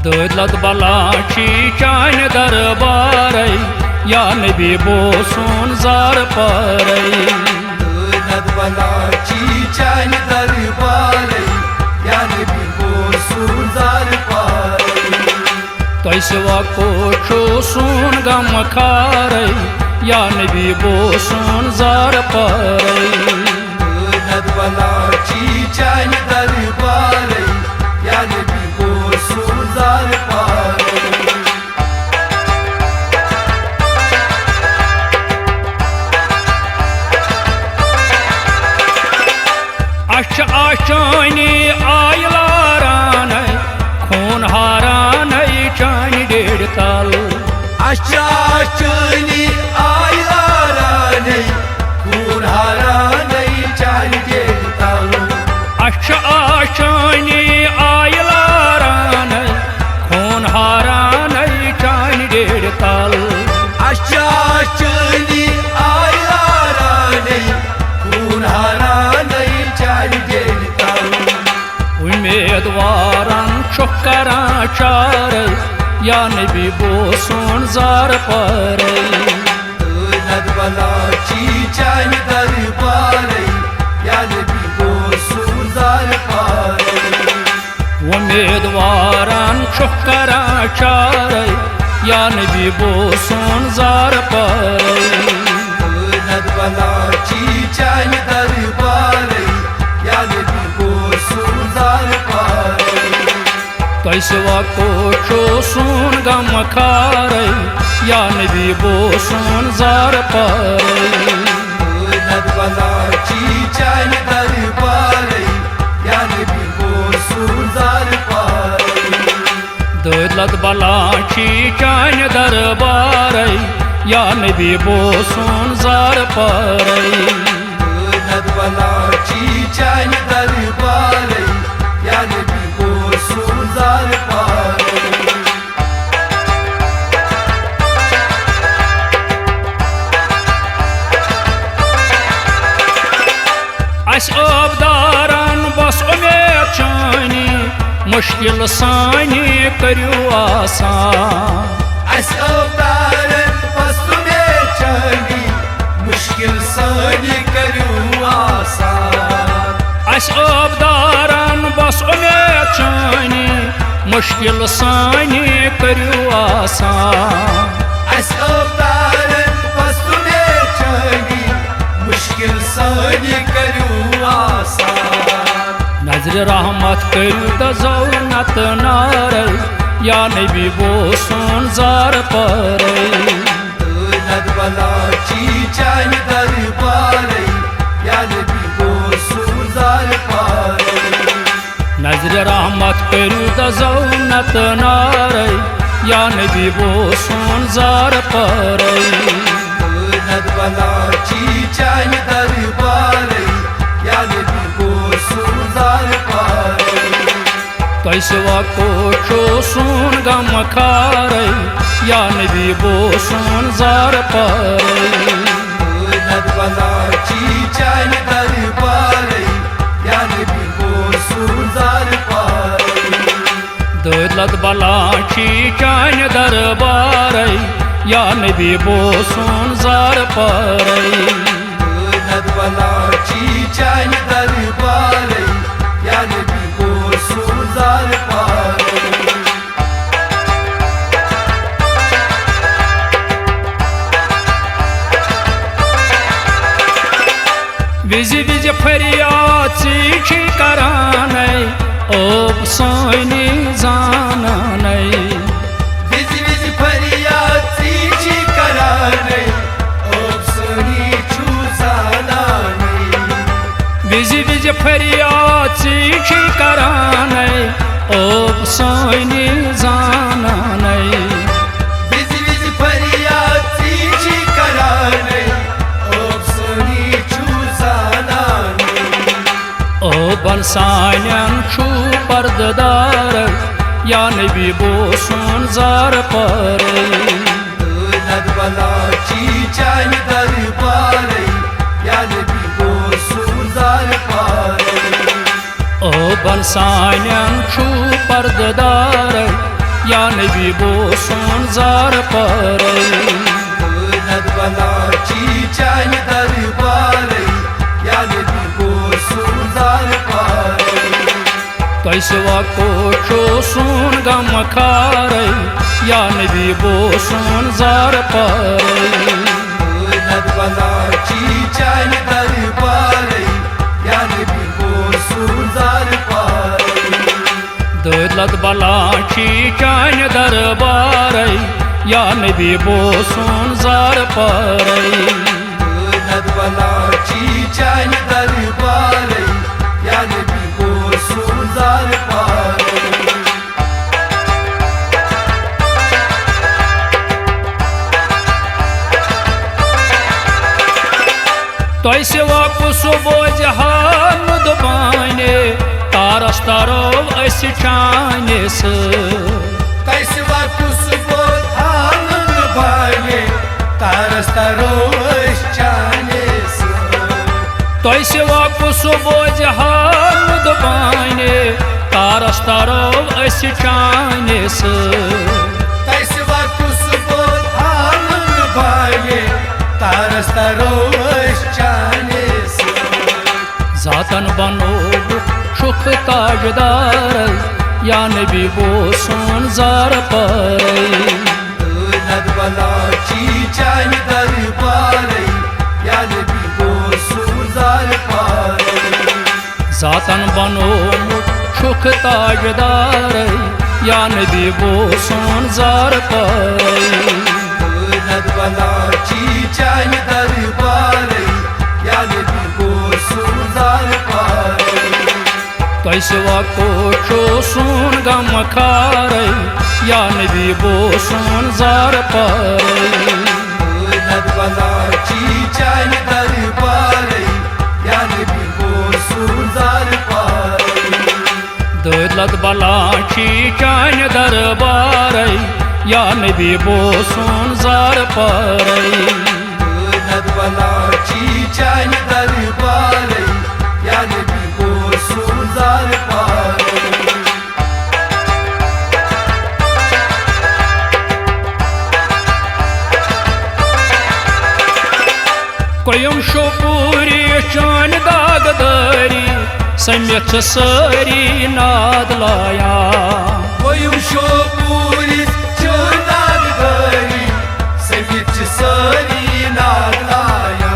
दौलत बलाची चान दरबार या नबी बोसून जार पार दौलत बलाची चान दरबार या नबी बोसून जार पार तैसवा कोठो सून गम खार या नबी बोसून जार पार दौलत बलाची चान दरबार या नबी बोसून जार पार आशानी आयलारान खून हारान चानी डेढ़ ताल आशानी आयलारान खून हारान चानी डेढ़ ताल आशानी आयलारान खून हारान चानी डेढ़ ताल आशानी आयलारान खून हारान चानी डेढ़ ताल उम्मीदवारान शुक्रा चार या नबी बोसून जार पार दौलत बलाची चान दरबार या नबी बोसून जार पार उम्मीदवारान शुक्रा चार या नबी बोसून जार पार दौलत बलाची चान दरबार या नबी बोसून जार पार तैसवा कोठो सून गम खार या नबी बोसून जार पार दौलत बलाची चान दरबार या नबी बोसून जार पार दौलत बलाची चान दरबार या नबी बोसून जार पार दौलत बलाची चान दरबार या नबी बोसून जार पार अस आबदारान बस उमेद चानी मुश्किल सानी करियो आसान अस आबदारान बस उमेद चानी मुश्किल सानी करियो आसान अस आबदारान बस उमेद चानी मुश्किल सानी करियो आसान अस आबदारान बस उमेद चानी मुश्किल सानी करियो आसान नजर रहमत करियो दौलत नार या नबी बोसून जार पार दौलत बलाची चान दरबार या नबी बोसून जार पार नजर रहमत करियो दौलत नार या नबी बोसून जार पार दौलत बलाची चान दरबार या नबी बोसून जार पार तैसवा कोठो सून गम खार या नबी बोसून जार पार दौलत बलाची चान दरबार या नबी बोसून जार पार दौलत बलाची चान दरबार या नबी बोसून जार पार दौलत बलाची चान दरबार या नबी बोसून जार पार विज विज फरियाद चीठी करान ओब सानी जान विज विज फरियाद चीठी करान ओब सानी छू जाना विज विज फरियाद चीठी करान ओब सानी जान विज विज फरियाद चीठी करान ओब सानी छू जाना ओ बलसान्यान छू पर्ददार या नबी बोसून जार पार दौलत बलाची चान दरबार या नबी बोसून जार पार ओ बलसान्यान छू पर्ददार या नबी बोसन जार पर दौलत बलाची चाय दरबार या नबी बोसन जार पर कैसवा कोचो सुन गम खार या नबी बोसन जार पर दौलत बलाची चाय दरबार या नबी बोसन जार पर दौलत बलाची चाय दरबार या नबी बोसन जार पर दौलत बलाची चाय दरबार या नबी बोसन जार पर तैसे वापस बो जहान दुबाने तारस तारो अस चाने से कैसे वापस बो धान भाने तारस तारो चाने से तैसे वापस बो जहान दुबाने तारस तारो अस चाने से कैसे वापस बो धान भाने तारस तारो चाने से जातन बनो सुख ताजदार या नबी बोसन जार पर दौलत बलाची चाय दरबार या नबी बोसन जार पर जातन बनो सुख ताजदार या नबी बोसन जार पर दौलत बलाची चाय दरबार या नबी बोसन जार पर कैसवा कोचो सुन गम खार या नबी बोसन जार पर दौलत बलाची चाय दरबार या नबी बोसन जार पर दौलत बलाची चाय दरबार या नबी बोसन जार पर दौलत बलाची चाय दरबार या नबी बोसन जार पर कोयम शोपूरी चान दागदारी समित सारी नाद लाया कोयम शोपूरी चान दागदारी समित सारी नाद लाया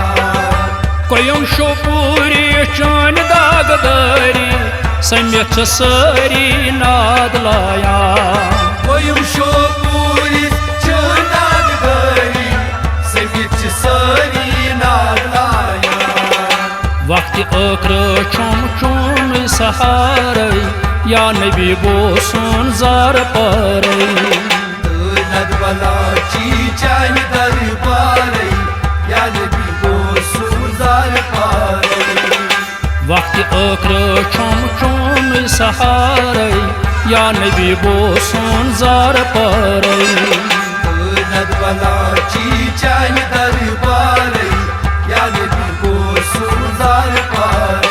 कोयम शोपूरी चान दागदारी समित सारी नाद लाया कोयम शोपूरी चान दागदारी समित सारी नाद लाया वक्त अक्र चुम चुम सहार या नबी बोसन जार पर दौलत बलाची चाय दरबार या नबी बोसन जार पर वक्त अक्र चुम चुम सहार या नबी बोसन जार पर दौलत बलाची चाय दरबार या नबी बोसन जार पर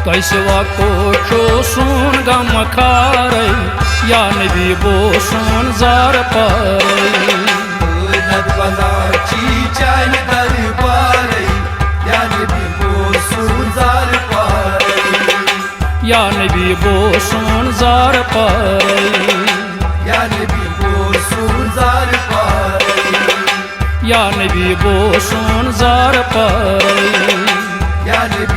कैसवा कोचो सुन गम खार या नबी बोसन जार पर दौलत बलाची चाय दरबार या नबी बोसन जार पर या नबी बोसन जार पर या नबी बोसन जार पर या नबी बोसन जार पर या नबी